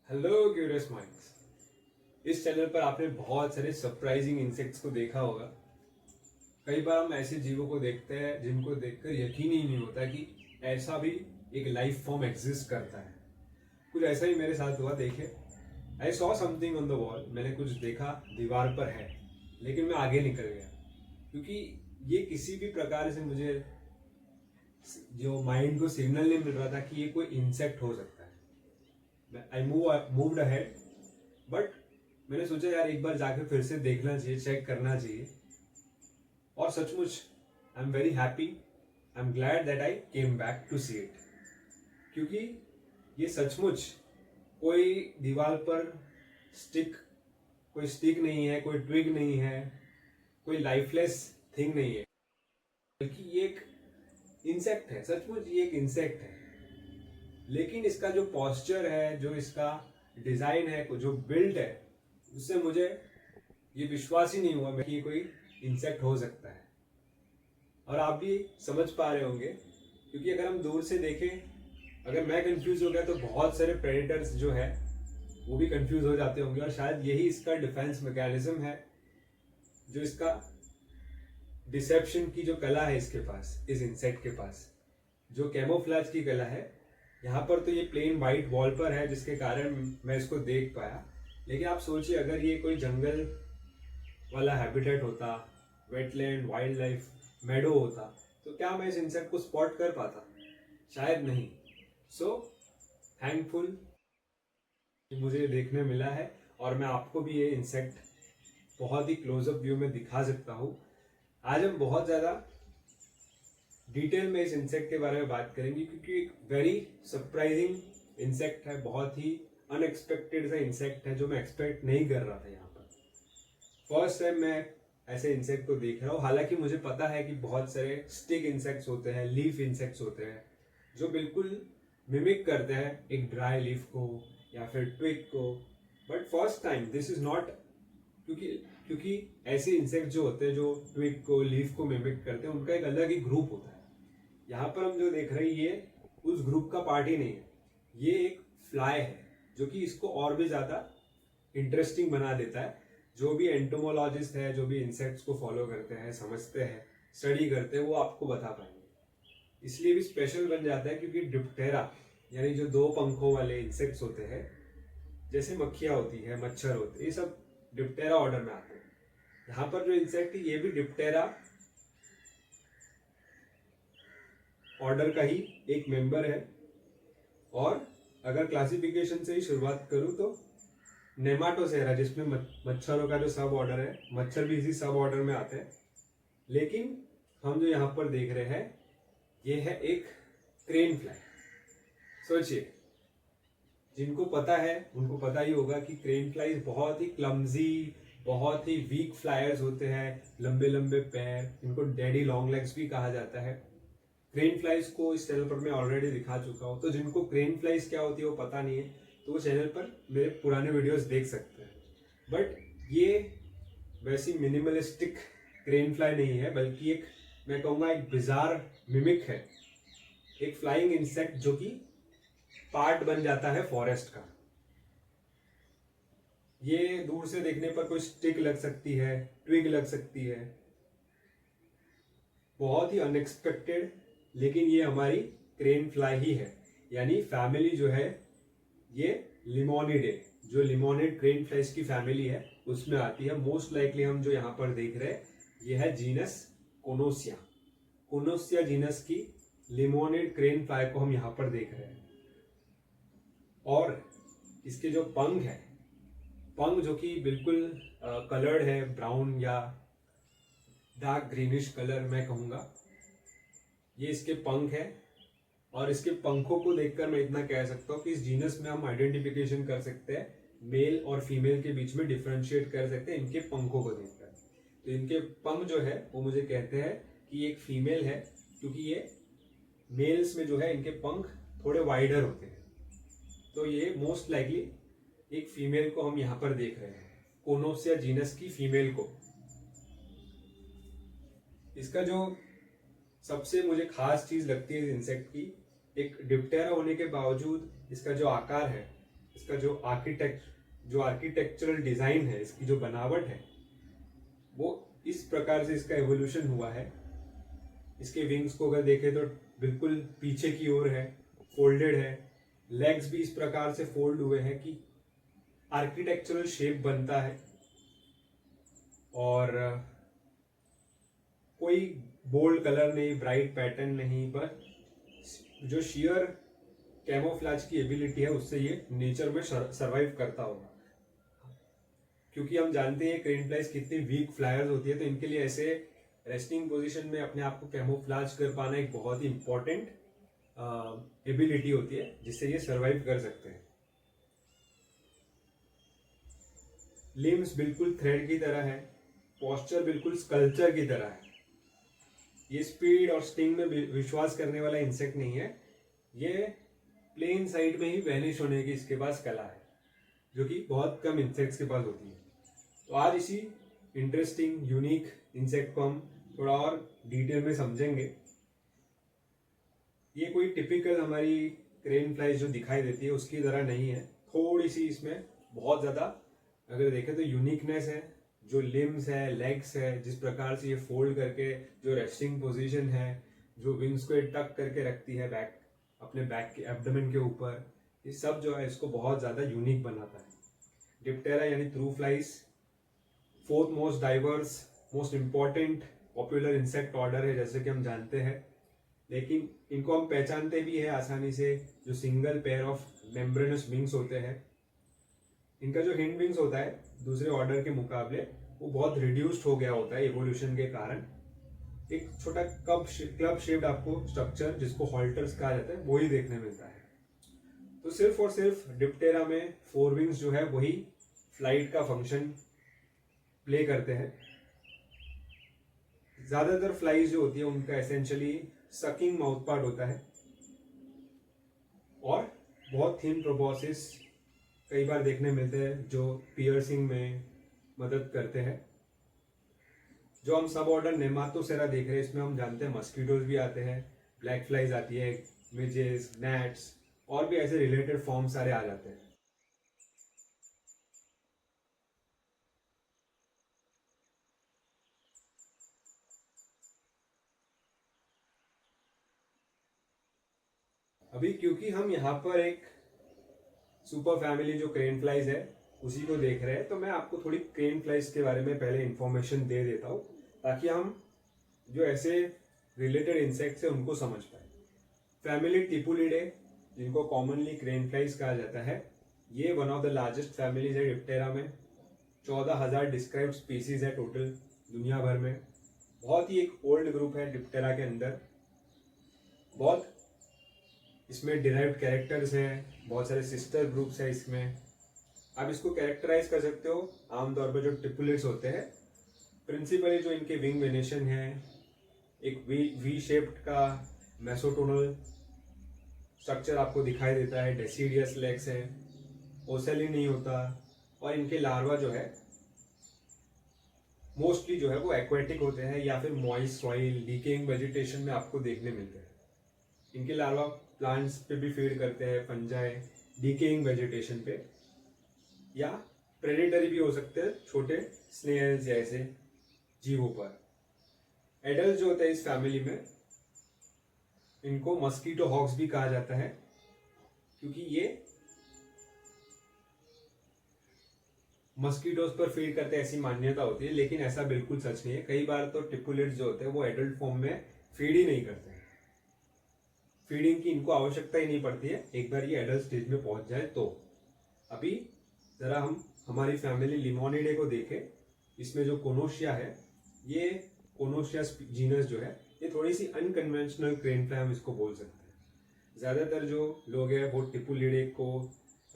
Hello curious minds. इस channel पर आपने बहुत सारे सरप्राइजिंग इंसेक्ट्स को देखा होगा। कई बार हम ऐसे जीवों को देखते हैं जिनको देखकर यकीन ही नहीं होता कि ऐसा भी एक लाइफ फॉर्म एग्जिस्ट करता है। कुछ ऐसा ही मेरे साथ हुआ। देखिए, I saw something on the wall. मैंने कुछ देखा दीवार पर है, लेकिन मैं आगे निकल गया क्योंकि ये किसी भी प्रकार से मुझे जो माइंड को सिग्नल नहीं मिल रहा था कि ये कोई इंसेक्ट हो सकता है। आई मूव्ड अहेड, बट मैंने सोचा यार एक बार जाकर फिर से देखना चाहिए, चेक करना चाहिए। और सचमुच I am very happy, I am glad that I came back to see it. क्योंकि ये सचमुच कोई दीवार पर स्टिक कोई स्टिक नहीं है, कोई ट्विग नहीं है, कोई लाइफलेस थिंग नहीं है, बल्कि ये एक इंसेक्ट है। सचमुच ये एक इंसेक्ट है। लेकिन इसका जो पॉस्चर है, जो इसका डिजाइन है, जो बिल्ड है, उससे मुझे ये विश्वास ही नहीं हुआ कि ये कोई इंसेक्ट हो सकता है। और आप भी समझ पा रहे होंगे, क्योंकि अगर हम दूर से देखें, अगर मैं कंफ्यूज हो गया तो बहुत सारे प्रेडेटर्स जो है वो भी कंफ्यूज हो जाते होंगे। और शायद यही इसका डिफेंस मैकेनिज्म है, जो इसका डिसेप्शन की जो कला है इसके पास, इस इंसेक्ट के पास जो कैमोफ्लेज की कला है। यहाँ पर तो ये प्लेन वाइट वॉल पर है, जिसके कारण मैं इसको देख पाया। लेकिन आप सोचिए, अगर ये कोई जंगल वाला हैबिटेट होता, वेटलैंड, वाइल्ड लाइफ मेडो होता, तो क्या मैं इस इंसेक्ट को स्पॉट कर पाता? शायद नहीं। सो थैंकफुल कि मुझे देखने मिला है, और मैं आपको भी ये इंसेक्ट बहुत ही क्लोजअप व्यू में दिखा सकता हूँ। आज हम बहुत ज़्यादा डिटेल में इस इंसेक्ट के बारे में बात करेंगे, क्योंकि एक वेरी सरप्राइजिंग इंसेक्ट है, बहुत ही अनएक्सपेक्टेड सा इंसेक्ट है, जो मैं एक्सपेक्ट नहीं कर रहा था। यहाँ पर फर्स्ट टाइम मैं ऐसे इंसेक्ट को देख रहा हूँ। हालांकि मुझे पता है कि बहुत सारे स्टिक इंसेक्ट्स होते हैं, लीफ इंसेक्ट्स होते हैं, जो बिल्कुल मिमिक करते हैं एक ड्राई लीफ को या फिर ट्विग को। But first time this is not, क्योंकि ऐसे इंसेक्ट जो होते हैं जो ट्विग को, लीफ को मिमिक करते हैं, उनका एक अलग ही ग्रुप होता है। यहाँ पर हम जो देख रहे हैं ये उस ग्रुप का पार्ट ही नहीं है। ये एक फ्लाई है, जो कि इसको और भी ज्यादा इंटरेस्टिंग बना देता है। जो भी एंटोमोलॉजिस्ट है, जो भी इंसेक्ट्स को फॉलो करते हैं, समझते हैं, स्टडी करते हैं, वो आपको बता पाएंगे। इसलिए भी स्पेशल बन जाता है क्योंकि डिप्टेरा, यानी जो दो पंखों वाले इंसेक्ट्स होते हैं, जैसे मक्खियां होती है, मच्छर होते हैं, ये सब डिप्टेरा ऑर्डर में आते हैं। यहाँ पर जो इंसेक्ट है ये भी डिप्टेरा ऑर्डर का ही एक मेंबर है। और अगर क्लासिफिकेशन से ही शुरुआत करूं तो नेमाटोसेरा, जिसमें मच्छरों का जो सब ऑर्डर है, मच्छर भी इसी सब ऑर्डर में आते हैं। लेकिन हम जो यहाँ पर देख रहे हैं ये है एक क्रेन फ्लाई। सोचिए, जिनको पता है उनको पता ही होगा कि क्रेन फ्लाइज बहुत ही क्लमजी, बहुत ही वीक फ्लायर्स होते हैं, लंबे लंबे पैर, इनको डैडी लॉन्ग लेग्स भी कहा जाता है। क्रेन फ्लाइज को इस चैनल पर मैं ऑलरेडी दिखा चुका हूँ, तो जिनको क्रेन फ्लाइज क्या होती है वो पता नहीं है, तो वो चैनल पर मेरे पुराने वीडियोस देख सकते हैं। बट ये वैसी मिनिमलिस्टिक क्रेन फ्लाई नहीं है, बल्कि एक, मैं कहूँगा, एक बिजार मिमिक है, एक फ्लाइंग इंसेक्ट जो कि पार्ट बन जाता है फॉरेस्ट का। ये दूर से देखने पर कोई स्टिक लग सकती है, ट्विग लग सकती है, बहुत ही अनएक्सपेक्टेड, लेकिन ये हमारी क्रेन फ्लाई ही है। यानी फैमिली जो है ये लिमोनिडे, जो लिमोनिड क्रेन फ्लाइज की फैमिली है, उसमें आती है। मोस्ट लाइकली हम जो यहाँ पर देख रहे हैं ये है जीनस कोनोसिया। कोनोसिया जीनस की लिमोनिड क्रेन फ्लाई को हम यहाँ पर देख रहे हैं। और इसके जो पंख है, पंख जो कि बिल्कुल कलर्ड है, ब्राउन या डार्क ग्रीनिश कलर मैं कहूँगा, ये इसके पंख है। और इसके पंखों को देखकर मैं इतना कह सकता हूँ कि इस जीनस में हम आइडेंटिफिकेशन कर सकते हैं, मेल और फीमेल के बीच में डिफरेंशिएट कर सकते हैं इनके पंखों को देखकर। तो इनके पंख जो है वो मुझे कहते हैं कि एक फीमेल है, क्योंकि ये मेल्स में जो है इनके पंख थोड़े वाइडर होते हैं। तो ये मोस्ट लाइकली एक फीमेल को हम यहाँ पर देख रहे हैं, कोनोसिया जीनस की फीमेल को। इसका जो सबसे मुझे खास चीज लगती है इस इंसेक्ट की, एक डिप्टेरा होने के बावजूद इसका जो आकार है इसका जो आर्किटेक्चरल डिजाइन है, इसकी जो बनावट है, वो इस प्रकार से इसका एवोल्यूशन हुआ है। इसके विंग्स को अगर देखें तो बिल्कुल पीछे की ओर है, फोल्डेड है। लेग्स भी इस प्रकार से फोल्ड हुए हैं कि आर्किटेक्चरल शेप बनता है। और कोई बोल्ड कलर नहीं, ब्राइट पैटर्न नहीं, पर जो शियर कैमोफ्लाज की एबिलिटी है उससे ये नेचर में सरवाइव करता होगा। क्योंकि हम जानते हैं क्रेन फ्लाइज कितनी वीक फ्लायर्स होती है, तो इनके लिए ऐसे रेस्टिंग पोजीशन में अपने आप को कैमोफ्लाज कर पाना एक बहुत ही इंपॉर्टेंट एबिलिटी होती है, जिससे ये सरवाइव कर सकते हैं। लिम्स बिल्कुल थ्रेड की तरह है, पोस्चर बिल्कुल स्कल्पचर की तरह है। ये स्पीड और स्टिंग में विश्वास करने वाला इंसेक्ट नहीं है, ये प्लेन साइड में ही वैनिश होने की इसके पास कला है, जो कि बहुत कम इंसेक्ट्स के पास होती है। तो आज इसी इंटरेस्टिंग यूनिक इंसेक्ट को हम थोड़ा और डिटेल में समझेंगे। ये कोई टिपिकल हमारी क्रेन फ्लाइज जो दिखाई देती है उसकी तरह नहीं है, थोड़ी सी इसमें बहुत ज़्यादा अगर देखें तो यूनिकनेस है। जो लिम्स है, लेग्स है, जिस प्रकार से ये फोल्ड करके जो रेस्टिंग पोजीशन है, जो विंग्स को टक करके रखती है बैक, अपने बैक के एब्डोमेन के ऊपर, ये सब जो है इसको बहुत ज़्यादा यूनिक बनाता है। डिप्टेरा यानी through flies fourth most diverse, most important popular insect order है, जैसे कि हम जानते हैं। लेकिन इनको हम पहचानते भी है आसानी से, जो single pair of membranes wings होते हैं। इनका जो हिंड विंग्स होता है दूसरे ऑर्डर के मुकाबले वो बहुत रिड्यूस्ड हो गया होता है इवोल्यूशन के कारण। एक छोटा क्लब शेप्ड आपको स्ट्रक्चर, जिसको हॉल्टर्स कहा जाता है, वही देखने मिलता है। तो सिर्फ और सिर्फ डिप्टेरा में फोर विंग्स जो है वही फ्लाइट का फंक्शन प्ले करते हैं। ज्यादातर फ्लाइज जो होती है उनका एसेंशियली सकिंग माउथ पार्ट होता है और बहुत थिन प्रोबोसिस कई बार देखने मिलते हैं, जो पियर्सिंग में मदद करते हैं। जो हम सब ऑर्डर नेमाटोसेरा देख रहे हैं, इसमें हम जानते हैं मस्कीटोज भी आते हैं, ब्लैक फ्लाइज आती है, मिजेस, gnats और भी ऐसे रिलेटेड फॉर्म सारे आ जाते हैं। अभी क्योंकि हम यहाँ पर एक सुपर फैमिली जो क्रेन फ्लाइज है उसी को देख रहे हैं, तो मैं आपको थोड़ी क्रेन फ्लाइज के बारे में पहले इंफॉर्मेशन दे देता हूँ, ताकि हम जो ऐसे रिलेटेड इंसेक्ट्स है उनको समझ पाए। फैमिली टिपुलिडे, जिनको कॉमनली क्रेन फ्लाइज कहा जाता है, ये one of the largest families है डिप्टेरा में। 14,000 डिस्क्राइब्ड स्पीसीज है टोटल दुनिया भर में। बहुत ही एक ओल्ड ग्रुप है डिप्टेरा के अंदर। बहुत इसमें डिराइव्ड कैरेक्टर्स हैं, बहुत सारे सिस्टर ग्रुप्स हैं इसमें। आप इसको कैरेक्टराइज कर सकते हो आमतौर पर जो टिपुलेट्स होते हैं। प्रिंसिपली जो इनके विंग वेनेशन है, एक वी शेप्ड का मेसोटोनल स्ट्रक्चर आपको दिखाई देता है, डेसीडियस लेग्स है, ओसेली नहीं होता, और इनके लार्वा जो है मोस्टली जो है वो एक्वेटिक होते हैं या फिर मॉइस्ट सॉइल, डीकेइंग वेजिटेशन में आपको देखने मिलते हैं। इनके लार्वा प्लांट्स पे भी फीड करते हैं, फंजाई, डीकेइंग वेजिटेशन पे, या प्रेडेटरी भी हो सकते हैं, छोटे स्नेल्स जैसे जीवों पर। एडल्ट जो होते हैं इस फैमिली में, इनको मस्कीटो हॉक्स भी कहा जाता है, क्योंकि ये मस्कीटोज पर फीड करते हैं ऐसी मान्यता होती है, लेकिन ऐसा बिल्कुल सच नहीं है। कई बार तो टिपुलेट्स जो होते हैं वो एडल्ट फॉर्म में फीड ही नहीं करते हैं, फीडिंग की इनको आवश्यकता ही नहीं पड़ती है, एक बार ये एडल्ट स्टेज में पहुंच जाए तो। अभी जरा हम हमारी फैमिली लिमोनिडे को देखें। इसमें जो कोनोशिया है, ये कोनोशिया जीनस जो है, ये थोड़ी सी अनकन्वेंशनल क्रेन फ्लाई हम इसको बोल सकते हैं। ज्यादातर जो लोग हैं वो टिपुलिडे को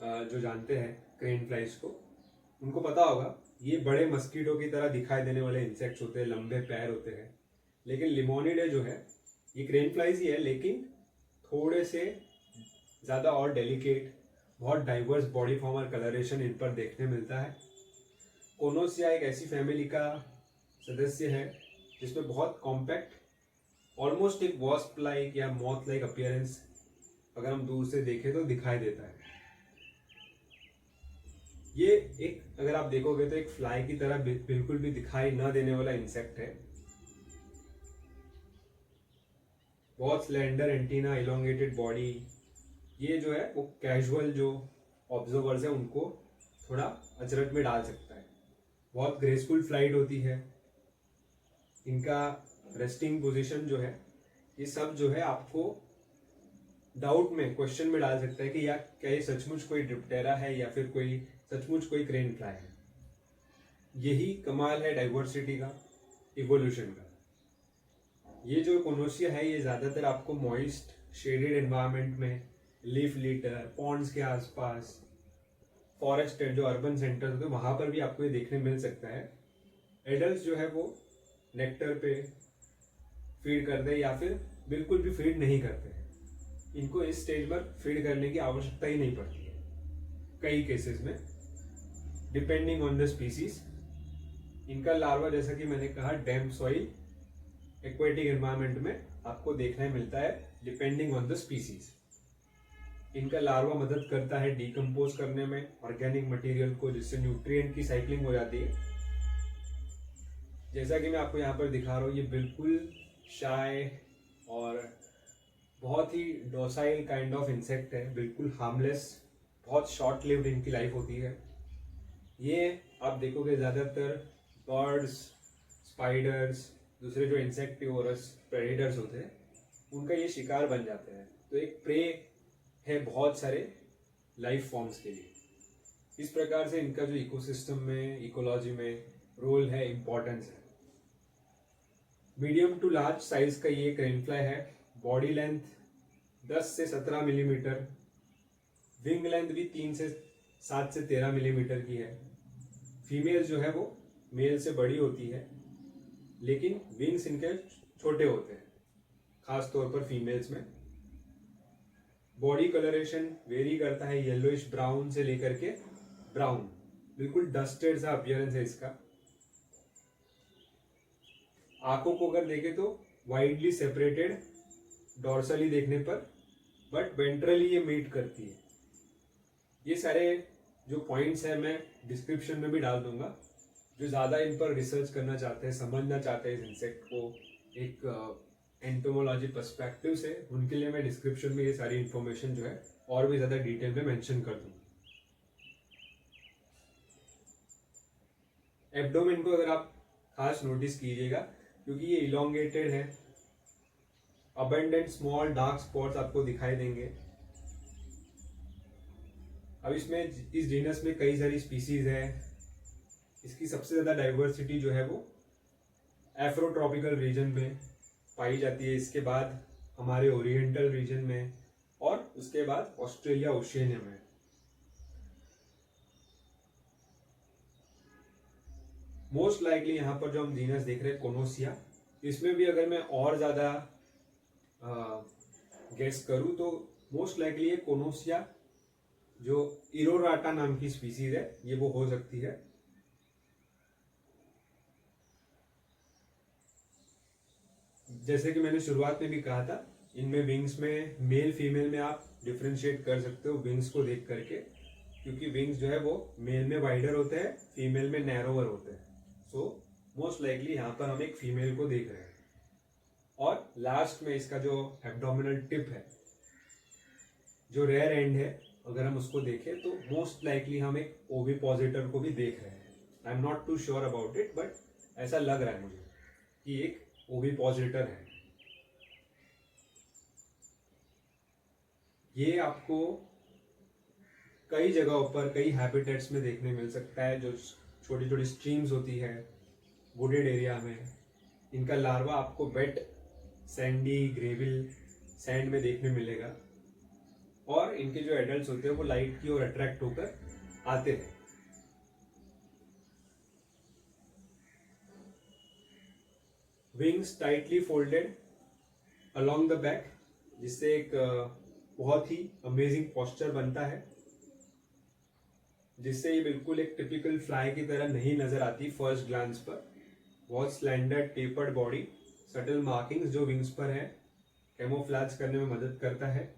जो जानते हैं क्रेन फ्लाइज को, उनको पता होगा ये बड़े मस्कीटो की तरह दिखाई देने वाले इंसेक्ट्स होते हैं, लंबे पैर होते हैं। लेकिन लिमोनिडे जो है ये क्रेन फ्लाइज ही है, लेकिन थोड़े से ज़्यादा और डेलिकेट, बहुत डाइवर्स बॉडी फॉर्म और कलरेशन इन पर देखने मिलता है। कोनोसिया एक ऐसी फैमिली का सदस्य है जिसमें बहुत कॉम्पैक्ट, ऑलमोस्ट एक वॉस्प लाइक या मॉथ लाइक अपीयरेंस अगर हम दूर से देखें तो दिखाई देता है। ये एक, अगर आप देखोगे तो एक फ्लाई की तरह बिल्कुल भी दिखाई न देने वाला इंसेक्ट है। बहुत स्लेंडर एंटीना, इलोंगेटेड बॉडी। ये जो है वो कैजुअल जो ऑब्जर्वर्स है उनको थोड़ा अचरज में डाल सकता है। बहुत ग्रेसफुल फ्लाइट होती है। इनका रेस्टिंग पोजीशन जो है, ये सब जो है आपको डाउट में, क्वेश्चन में डाल सकता है कि या क्या ये सचमुच कोई डिप्टेरा है या फिर कोई सचमुच कोई क्रेन फ्लाई है। यही कमाल है डाइवर्सिटी का, इवोल्यूशन का। ये जो कोनोसिया है ये ज्यादातर आपको मॉइस्ट शेडेड एनवायरनमेंट में, लीफ लिटर, पॉन्ड्स के आसपास, फॉरेस्ट जो अर्बन सेंटर्स होते हैं वहां पर भी आपको ये देखने मिल सकता है। एडल्ट जो है वो नेक्टर पे फीड करते हैं या फिर बिल्कुल भी फीड नहीं करते हैं। इनको इस स्टेज पर फीड करने की आवश्यकता ही नहीं पड़ती है कई केसेस में, डिपेंडिंग ऑन द स्पीसीज। इनका लार्वा, जैसा कि मैंने कहा, डैम्प सॉइल, एक्वेटिक एनवायरनमेंट में आपको देखने मिलता है, डिपेंडिंग ऑन द स्पीसीज। इनका लार्वा मदद करता है डिकम्पोज करने में ऑर्गेनिक मटेरियल को, जिससे न्यूट्रिएंट की साइक्लिंग हो जाती है। जैसा कि मैं आपको यहाँ पर दिखा रहा हूँ, ये बिल्कुल शाय और बहुत ही डोसाइल काइंड ऑफ इंसेक्ट है, बिल्कुल हार्मलेस। बहुत शॉर्ट लिव्ड इनकी लाइफ होती है। ये आप देखोगे ज़्यादातर बर्ड्स, स्पाइडर्स, दूसरे जो इंसेक्टिवोरस प्रेडेटर्स होते हैं उनका ये शिकार बन जाते हैं। तो एक प्रे है बहुत सारे लाइफ फॉर्म्स के लिए। इस प्रकार से इनका जो इकोसिस्टम में, इकोलॉजी में रोल है, इम्पोर्टेंस है। मीडियम टू लार्ज साइज का ये क्रेन फ्लाई है। बॉडी लेंथ 10 से 17 मिलीमीटर, विंग लेंथ भी 7 से 13 मिलीमीटर की है। फीमेल जो है वो मेल से बड़ी होती है, लेकिन विंग्स इनके छोटे होते हैं, खास तौर पर फीमेल्स में। बॉडी कलरेशन वेरी करता है, येलोइश ब्राउन से लेकर के ब्राउन, बिल्कुल डस्टेड सा अपीयरेंस है इसका। आंखों को अगर देखें तो वाइडली सेपरेटेड डॉर्सली देखने पर, बट वेंट्रली ये मीट करती है। ये सारे जो पॉइंट्स हैं मैं डिस्क्रिप्शन में भी डाल दूंगा। जो ज़्यादा इन पर रिसर्च करना चाहते हैं, समझना चाहते हैं इस इंसेक्ट को एक एंटोमोलॉजी पर्सपेक्टिव से, उनके लिए मैं डिस्क्रिप्शन में ये सारी इन्फॉर्मेशन जो है और भी ज़्यादा डिटेल में मेंशन कर दूंगा। एब्डोमेन को अगर आप खास नोटिस कीजिएगा, क्योंकि ये इलोंगेटेड है, अबंडेंट स्मॉल डार्क स्पॉट्स आपको दिखाई देंगे। अब इसमें, इस जीनस में कई सारी स्पीसीज है। इसकी सबसे ज्यादा डाइवर्सिटी जो है वो एफ्रोट्रॉपिकल रीजन में पाई जाती है, इसके बाद हमारे ओरिएंटल रीजन में, और उसके बाद ऑस्ट्रेलिया, ओशिनिया में। मोस्ट लाइकली यहाँ पर जो हम जीनस देख रहे हैं कोनोसिया, इसमें भी अगर मैं और ज्यादा गेस करूं तो मोस्ट लाइकली ये कोनोसिया जो इरोराटा नाम की स्पीसीज है ये वो हो सकती है। जैसे कि मैंने शुरुआत में भी कहा था, इनमें विंग्स में मेल फीमेल में आप डिफ्रेंशिएट कर सकते हो विंग्स को देख करके, क्योंकि विंग्स जो है वो मेल में वाइडर होते हैं, फीमेल में नैरोवर होते हैं। सो मोस्ट लाइकली यहाँ पर हम एक फीमेल को देख रहे हैं। और लास्ट में इसका जो एब्डोमिनल टिप है, जो रेयर एंड है, अगर हम उसको देखें तो मोस्ट लाइकली हम एक ओविपोजिटर को भी देख रहे हैं। I am not too sure about it, but ऐसा लग रहा है मुझे कि एक ओविपोजिटर है। ये आपको कई जगहों पर, कई हैबिटेट्स में देखने मिल सकता है। जो छोटी छोटी स्ट्रीम्स होती है वुडेड एरिया में, इनका लार्वा आपको वेट सैंडी, ग्रेविल, सैंड में देखने मिलेगा। और इनके जो एडल्ट्स होते हैं वो लाइट की ओर अट्रैक्ट होकर आते हैं। Wings tightly folded along the back, जिससे एक बहुत ही अमेजिंग पोस्चर बनता है, जिससे ये बिल्कुल एक टिपिकल फ्लाई की तरह नहीं नजर आती फर्स्ट ग्लांस पर। बहुत slander tapered body, subtle markings जो विंग्स पर है, कैमोफ्लेज करने में मदद करता है।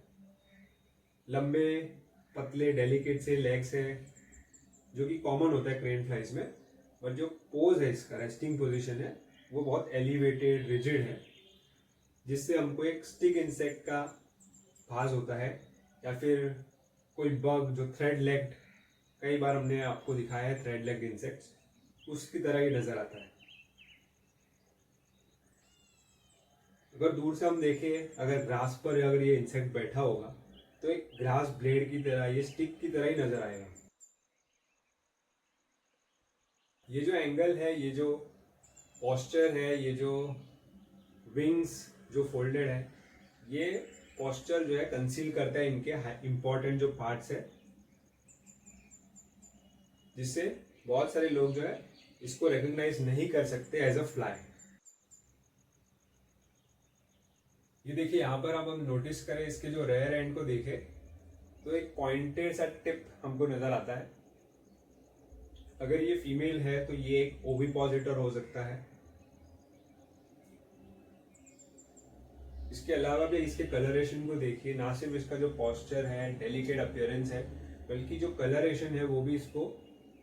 लंबे पतले डेलिकेट से लेग्स है, जो कि कॉमन होता है क्रेन फ्लाइज में, बट जो पोज है इसका, रेस्टिंग पोजीशन है, वो बहुत एलिवेटेड रिजिड है, जिससे हमको एक स्टिक इंसेक्ट का भास होता है, या फिर कोई बग जो थ्रेड लेग्ड, कई बार हमने आपको दिखाया है थ्रेड लेग्ड इंसेक्ट्स, उसकी तरह ही नजर आता है। अगर दूर से हम देखें, अगर ग्रास पर अगर ये इंसेक्ट बैठा होगा तो एक ग्रास ब्लेड की तरह, ये स्टिक की तरह ही नजर आएगा। ये जो एंगल है, ये जो पोस्चर है, ये जो विंग्स जो फोल्डेड है, ये पोस्चर जो है कंसील करता है इनके इंपॉर्टेंट जो पार्ट्स है, जिससे बहुत सारे लोग जो है इसको रिकॉग्नाइज नहीं कर सकते एज अ फ्लाई। ये देखिए यहाँ पर अब हम नोटिस करें, इसके जो रेयर एंड को देखें तो एक पॉइंटेड सा टिप हमको नजर आता है। अगर ये फीमेल है तो ये एक ओविपोजिटर हो सकता है। इसके अलावा भी इसके कलरेशन को देखिए, ना सिर्फ इसका जो पोस्चर है, डेलिकेट अपीयरेंस है, बल्कि जो कलरेशन है वो भी इसको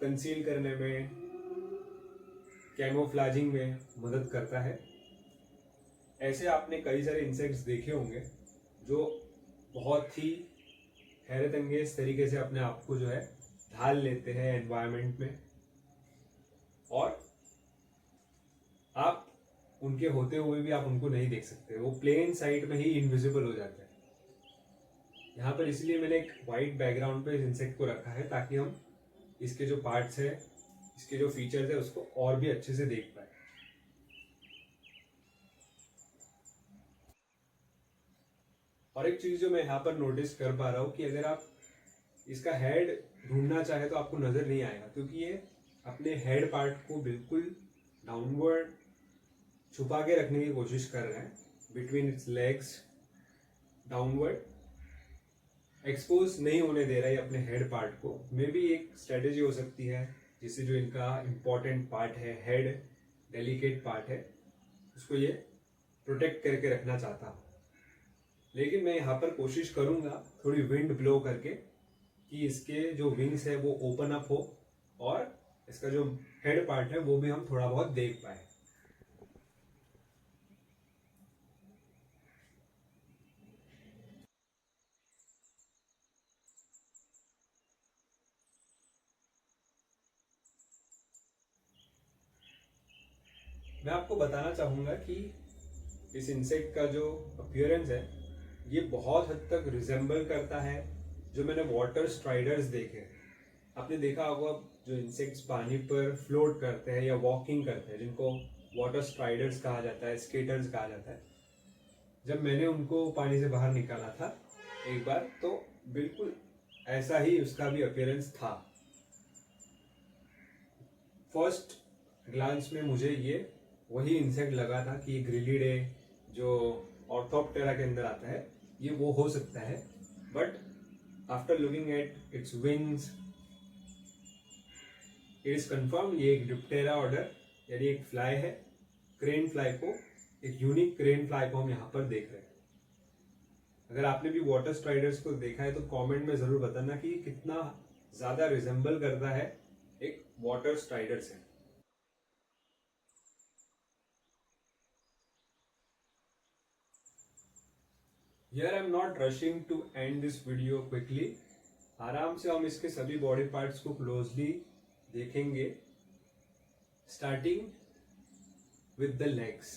कंसील करने में, कैमोफ्लाजिंग में मदद करता है। ऐसे आपने कई सारे इंसेक्ट्स देखे होंगे जो बहुत ही हैरत अंगेज तरीके से अपने आप को जो है ढाल लेते हैं एनवायरनमेंट में, और आप उनके होते हुए भी आप उनको नहीं देख सकते, वो प्लेन साइड में ही इनविजिबल हो जाते हैं। यहाँ पर इसलिए मैंने एक वाइट बैकग्राउंड पे इस इंसेक्ट को रखा है, ताकि हम इसके जो पार्ट्स है, इसके जो फीचर्स है, उसको और भी अच्छे से देख पाए। और एक चीज जो मैं यहाँ पर नोटिस कर पा रहा हूँ कि अगर आप इसका हेड ढूंढना चाहे तो आपको नजर नहीं आएगा, क्योंकि ये अपने हेड पार्ट को बिल्कुल डाउनवर्ड छुपा के रखने की कोशिश कर रहे हैं, between its legs downward expose नहीं होने दे रहा है अपने हेड पार्ट को। मे बी एक स्ट्रेटेजी हो सकती है, जिससे जो इनका इंपॉर्टेंट पार्ट है, हेड डेलिकेट पार्ट है, उसको ये प्रोटेक्ट करके रखना चाहता हूँ। लेकिन मैं यहाँ पर कोशिश करूंगा थोड़ी विंड ब्लो करके कि इसके जो विंग्स है वो ओपन अप हो, और इसका जो हेड पार्ट है वो भी हम थोड़ा बहुत देख पाए। मैं आपको बताना चाहूंगा कि इस इंसेक्ट का जो अपीयरेंस है, ये बहुत हद तक रिजेंबल करता है जो मैंने वाटर स्ट्राइडर्स देखे। आपने देखा होगा जो इंसेक्ट्स पानी पर फ्लोट करते हैं या वॉकिंग करते हैं, जिनको वाटर स्ट्राइडर्स कहा जाता है, स्केटर्स कहा जाता है। जब मैंने उनको पानी से बाहर निकाला था एक बार, तो बिल्कुल ऐसा ही उसका भी अपीयरेंस था। फर्स्ट ग्लांस में मुझे ये वही इंसेक्ट लगा था कि ग्रिलिडे जो ऑर्थोप्टेरा के अंदर आता है, ये वो हो सकता है। But after looking at its wings, it is confirm ये एक डिप्टेरा ऑर्डर, यानी एक फ्लाई है। क्रेन फ्लाई को, एक यूनिक क्रेन फ्लाई को हम यहाँ पर देख रहे हैं। अगर आपने भी वाटर स्ट्राइडर्स को देखा है तो कमेंट में जरूर बताना कि कितना ज्यादा रिजेंबल करता है एक वाटर स्ट्राइडर से। Here I am not rushing to end this video quickly. आराम से हम इसके सभी बॉडी पार्ट्स को क्लोजली देखेंगे, स्टार्टिंग विद द लेग्स।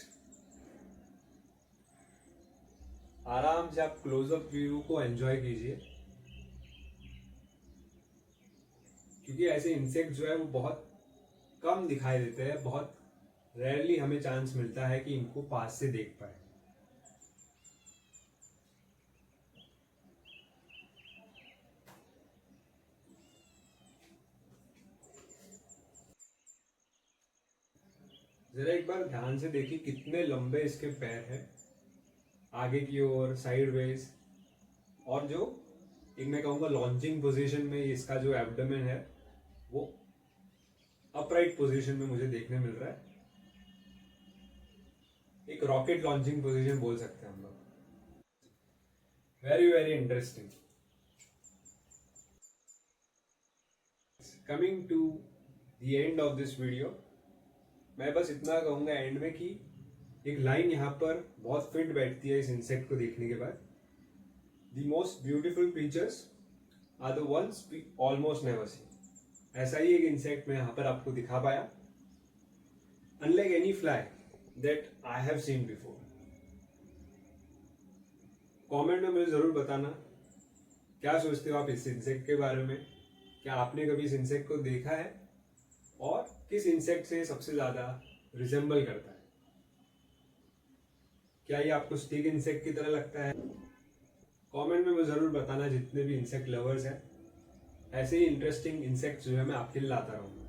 आराम से आप क्लोजअप व्यू को एंजॉय कीजिए, क्योंकि ऐसे इंसेक्ट जो है वो बहुत कम दिखाई देते हैं, बहुत रेयरली हमें चांस मिलता है कि इनको पास से देख पाए। जरा एक बार ध्यान से देखिए कितने लंबे इसके पैर हैं, आगे की ओर, साइडवेज, और जो एक मैं कहूँगा लॉन्चिंग पोजीशन में इसका जो एब्डोमेन है वो अपराइट पोजीशन में मुझे देखने मिल रहा है। एक रॉकेट लॉन्चिंग पोजीशन बोल सकते हैं हम लोग। Very very interesting. Coming to the end of this video, मैं बस इतना कहूँगा एंड में कि एक लाइन यहाँ पर बहुत फिट बैठती है इस इंसेक्ट को देखने के बाद। The most beautiful creatures are the ones we almost never see. ऐसा ही एक इंसेक्ट मैं यहाँ पर आपको दिखा पाया, unlike any fly that I have seen before. Comment में मुझे जरूर बताना क्या सोचते हो आप इस इंसेक्ट के बारे में, क्या आपने कभी इस इंसेक्ट को देखा है और किस इंसेक्ट से सबसे ज्यादा रिजेंबल करता है। क्या ये आपको स्टिक इंसेक्ट की तरह लगता है? कमेंट में मुझे जरूर बताना। जितने भी इंसेक्ट लवर्स हैं, ऐसे ही इंटरेस्टिंग इंसेक्ट्स जो है मैं आपके लिए लाता रहूँगा।